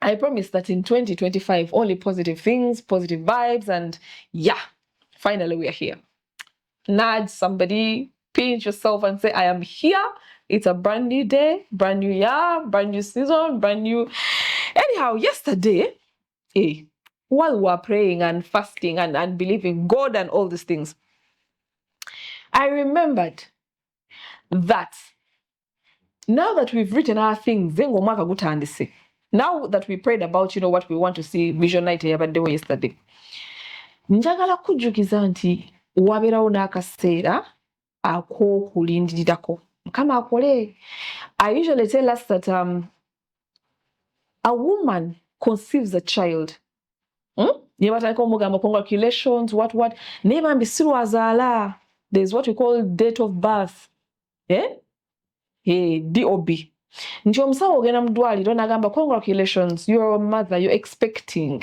I promise that in 2025, only positive things, positive vibes, and yeah, finally we are here. Nudge somebody, pinch yourself and say, I am here. It's a brand new day, brand new year, brand new season, brand new. Anyhow, yesterday, while we were praying and fasting and believing God and all these things, I remembered that now that we've written our things, now that we prayed about, what we want to see, vision night yesterday, njagala kujjukiza nti wabeerawo n'akaseera ak'okulindirirako Mukama akole. I usually tell us that a woman conceives a child. Congratulations, what naye bambi sirwazaala. There's what we call date of birth. DOB. Nti omusawo ogenda mu ddwaliro n'agamba congratulations, you're a mother, you're expecting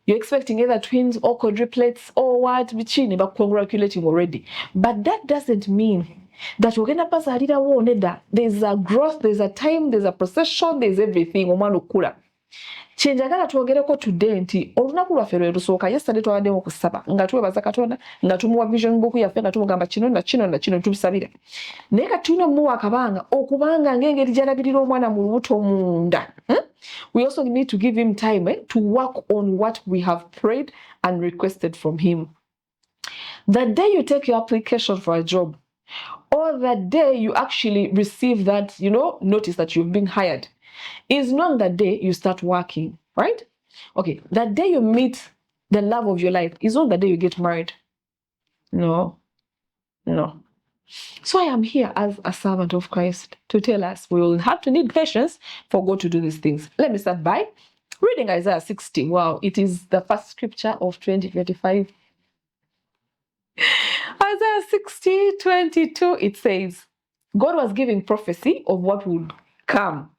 either twins or quadruplets or what, bichini, but congratulating already. But that doesn't mean that ogenda bazaalirawo nedda. There's a growth, there's a time, there's a procession, there's everything. Omwana okula. Kyenjagala twogereko today nti olunaku lwaffe lwe lusooka yesterday twabaddemu okusaba nga twebaza Katonda nga tumuwa vision book yaffe nga tumugamba kino na kino na kino tubisabira. Naye kati tulina omuwa akabanga okubanga ng'engeri gy'alabirira omwana mu lubuto munda. We also need to give him time to work on what we have prayed and requested from him. The day you take your application for a job, or the day you actually receive that, notice that you've been hired, is not the day you start working, right? Okay, the day you meet the love of your life is not the day you get married. No. So I am here as a servant of Christ to tell us we will have to need patience for God to do these things. Let me start by reading Isaiah 60. Wow, it is the first scripture of 2025. Isaiah 60, 22, it says, God was giving prophecy of what would come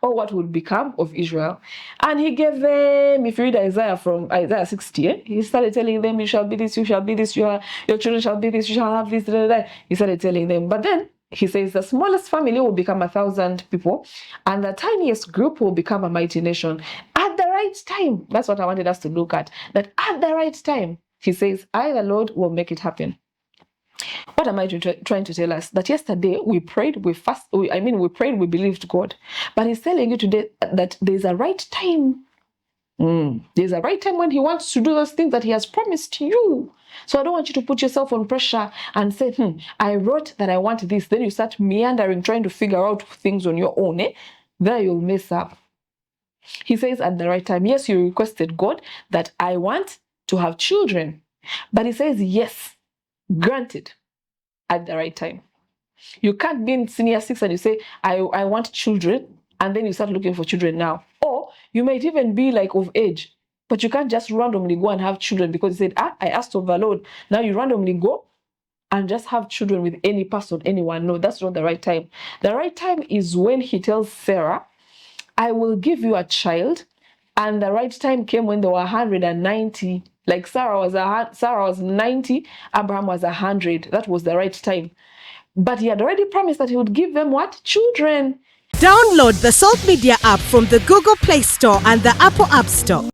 or what would become of Israel. And he gave them, if you read Isaiah from Isaiah 60, he started telling them, you shall be this, you shall be this, your children shall be this, you shall have this, he started telling them. But then he says the smallest family will become 1,000 people and the tiniest group will become a mighty nation. At the right time, that's what I wanted us to look at, that at the right time, he says, I, the Lord, will make it happen. What am I trying to tell us? That yesterday we prayed, we prayed, we believed God. But he's telling you today that there's a right time. There's a right time when he wants to do those things that he has promised you. So I don't want you to put yourself on pressure and say, I wrote that I want this. Then you start meandering, trying to figure out things on your own. There you'll mess up. He says at the right time, yes, you requested God that I want to have children. But he says, yes, granted, at the right time. You can't be in senior 6 and you say, I want children, and then you start looking for children now. Or you might even be like of age, but you can't just randomly go and have children because you said, I asked of the Lord. Now you randomly go and just have children with any person, anyone. No, that's not the right time. The right time is when he tells Sarah, I will give you a child. And the right time came when they were 190. Like Sarah was 90, Abraham was 100. That was the right time. But he had already promised that he would give them what? Children. Download the Salt Media app from the Google Play Store and the Apple App Store.